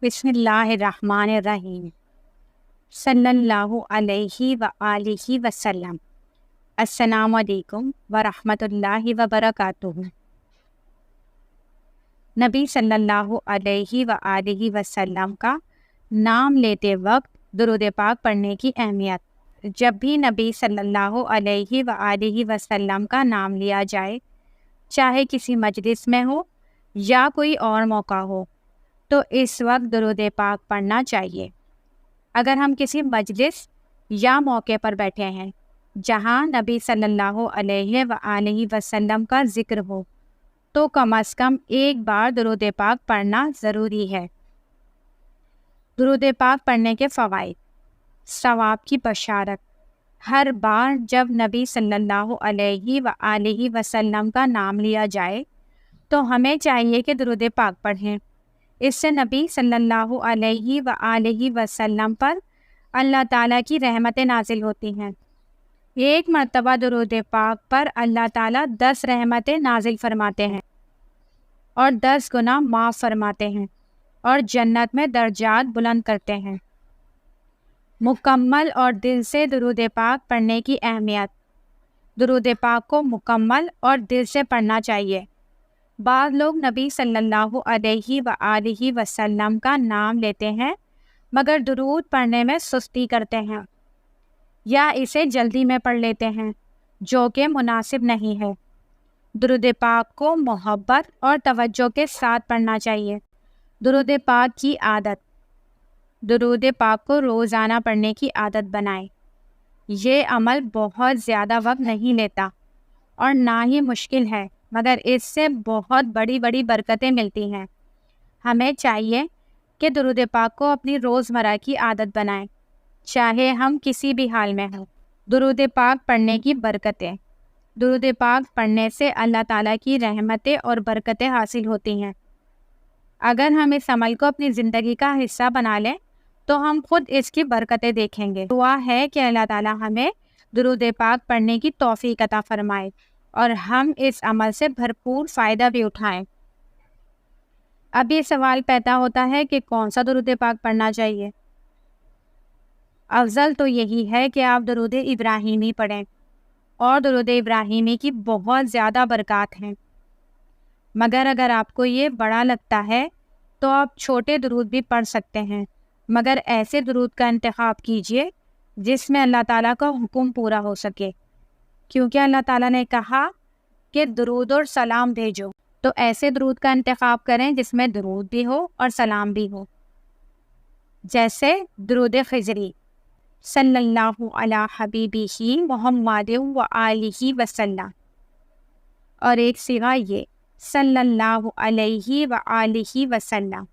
بسم اللہ الرحمن الرحیم صلی اللہ علیہ وآلہ وسلم۔ السلام علیکم ورحمۃ اللہ وبرکاتہ۔ نبی صلی اللہ علیہ وآلہ وسلم کا نام لیتے وقت درود پاک پڑھنے کی اہمیت۔ جب بھی نبی صلی اللہ علیہ وآلہ وسلم کا نام لیا جائے، چاہے کسی مجلس میں ہو یا کوئی اور موقع ہو، تو اس وقت درود پاک پڑھنا چاہیے۔ اگر ہم کسی مجلس یا موقع پر بیٹھے ہیں جہاں نبی صلی اللہ علیہ وآلہ وسلم کا ذکر ہو، تو کم از کم ایک بار درود پاک پڑھنا ضروری ہے۔ درود پاک پڑھنے کے فوائد: ثواب کی بشارت۔ ہر بار جب نبی صلی اللہ علیہ وآلہ وسلم کا نام لیا جائے تو ہمیں چاہیے کہ درود پاک پڑھیں۔ اس سے نبی صلی اللہ علیہ وآلہ وسلم پر اللہ تعالیٰ کی رحمتیں نازل ہوتی ہیں۔ ایک مرتبہ درود پاک پر اللہ تعالیٰ 10 رحمتیں نازل فرماتے ہیں اور 10 گناہ معاف فرماتے ہیں اور جنت میں درجات بلند کرتے ہیں۔ مکمل اور دل سے درود پاک پڑھنے کی اہمیت۔ درود پاک کو مکمل اور دل سے پڑھنا چاہیے۔ بعض لوگ نبی صلی اللہ علیہ وآلہ وسلم کا نام لیتے ہیں مگر درود پڑھنے میں سستی کرتے ہیں یا اسے جلدی میں پڑھ لیتے ہیں، جو کہ مناسب نہیں ہے۔ درود پاک کو محبت اور توجہ کے ساتھ پڑھنا چاہیے۔ درود پاک کی عادت۔ درود پاک کو روزانہ پڑھنے کی عادت بنائیں۔ یہ عمل بہت زیادہ وقت نہیں لیتا اور نہ ہی مشکل ہے، مگر اس سے بہت بڑی بڑی برکتیں ملتی ہیں۔ ہمیں چاہیے کہ درود پاک کو اپنی روزمرہ کی عادت بنائیں، چاہے ہم کسی بھی حال میں ہوں۔ درود پاک پڑھنے کی برکتیں۔ درود پاک پڑھنے سے اللہ تعالیٰ کی رحمتیں اور برکتیں حاصل ہوتی ہیں۔ اگر ہم اس عمل کو اپنی زندگی کا حصہ بنا لیں تو ہم خود اس کی برکتیں دیکھیں گے۔ دعا ہے کہ اللہ تعالیٰ ہمیں درود پاک پڑھنے کی توفیق عطا فرمائے اور ہم اس عمل سے بھرپور فائدہ بھی اٹھائیں۔ اب یہ سوال پیدا ہوتا ہے کہ کون سا درود پاک پڑھنا چاہیے؟ افضل تو یہی ہے کہ آپ درود ابراہیمی پڑھیں، اور درود ابراہیمی کی بہت زیادہ برکات ہیں۔ مگر اگر آپ کو یہ بڑا لگتا ہے تو آپ چھوٹے درود بھی پڑھ سکتے ہیں، مگر ایسے درود کا انتخاب کیجیے جس میں اللہ تعالیٰ کا حکم پورا ہو سکے، کیونکہ اللہ تعالیٰ نے کہا کہ درود اور سلام بھیجو، تو ایسے درود کا انتخاب کریں جس میں درود بھی ہو اور سلام بھی ہو، جیسے درود خضری، صلی اللہ علی حبیبہ محمد وآلہ وسلم، اور ایک صیغہ یہ صلی اللہ علیہ وآلہ وسلم۔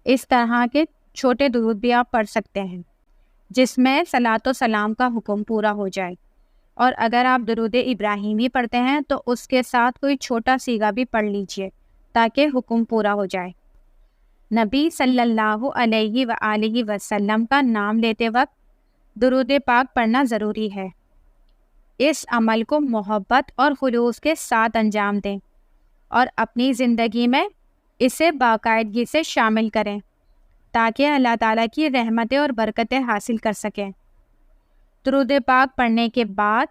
اس طرح کے چھوٹے درود بھی آپ پڑھ سکتے ہیں جس میں صلاۃ و سلام کا حکم پورا ہو جائے، اور اگر آپ درود ابراہیمی پڑھتے ہیں تو اس کے ساتھ کوئی چھوٹا صیغہ بھی پڑھ لیجئے تاکہ حکم پورا ہو جائے۔ نبی صلی اللہ علیہ وآلہ وسلم کا نام لیتے وقت درود پاک پڑھنا ضروری ہے۔ اس عمل کو محبت اور خلوص کے ساتھ انجام دیں اور اپنی زندگی میں اسے باقاعدگی سے شامل کریں تاکہ اللہ تعالیٰ کی رحمتیں اور برکتیں حاصل کر سکیں۔ درود پاک پڑھنے کے بعد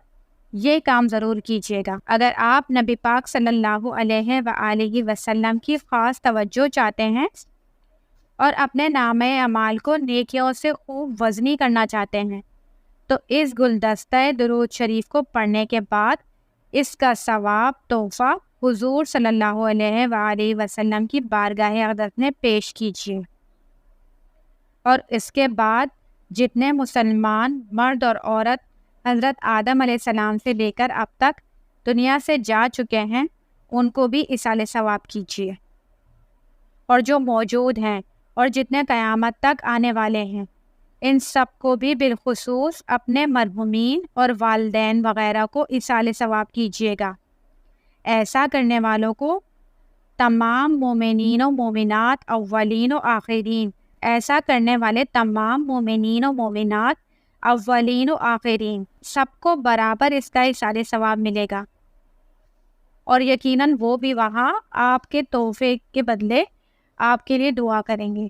یہ کام ضرور کیجیے گا۔ اگر آپ نبی پاک صلی اللہ علیہ وآلہ وسلم کی خاص توجہ چاہتے ہیں اور اپنے نامہ اعمال کو نیکیوں سے خوب وزنی کرنا چاہتے ہیں، تو اس گلدستہ درود شریف کو پڑھنے کے بعد اس کا ثواب تحفہ حضور صلی اللہ علیہ وآلہ وسلم کی بارگاہ اقدس میں پیش کیجیے، اور اس کے بعد جتنے مسلمان مرد اور عورت حضرت آدم علیہ السلام سے لے کر اب تک دنیا سے جا چکے ہیں ان کو بھی اصالِ ثواب کیجیے، اور جو موجود ہیں اور جتنے قیامت تک آنے والے ہیں ان سب کو بھی بالخصوص اپنے مرحومین اور والدین وغیرہ کو اصالِ ثواب کیجیے گا۔ ایسا کرنے والوں کو تمام مومنین و مومنات اولین و آخرین، ایسا کرنے والے تمام مومنین و مومنات اولین و آخرین سب کو برابر اس کا اصالِ ثواب ملے گا، اور یقیناً وہ بھی وہاں آپ کے تحفے کے بدلے آپ کے لیے دعا کریں گے۔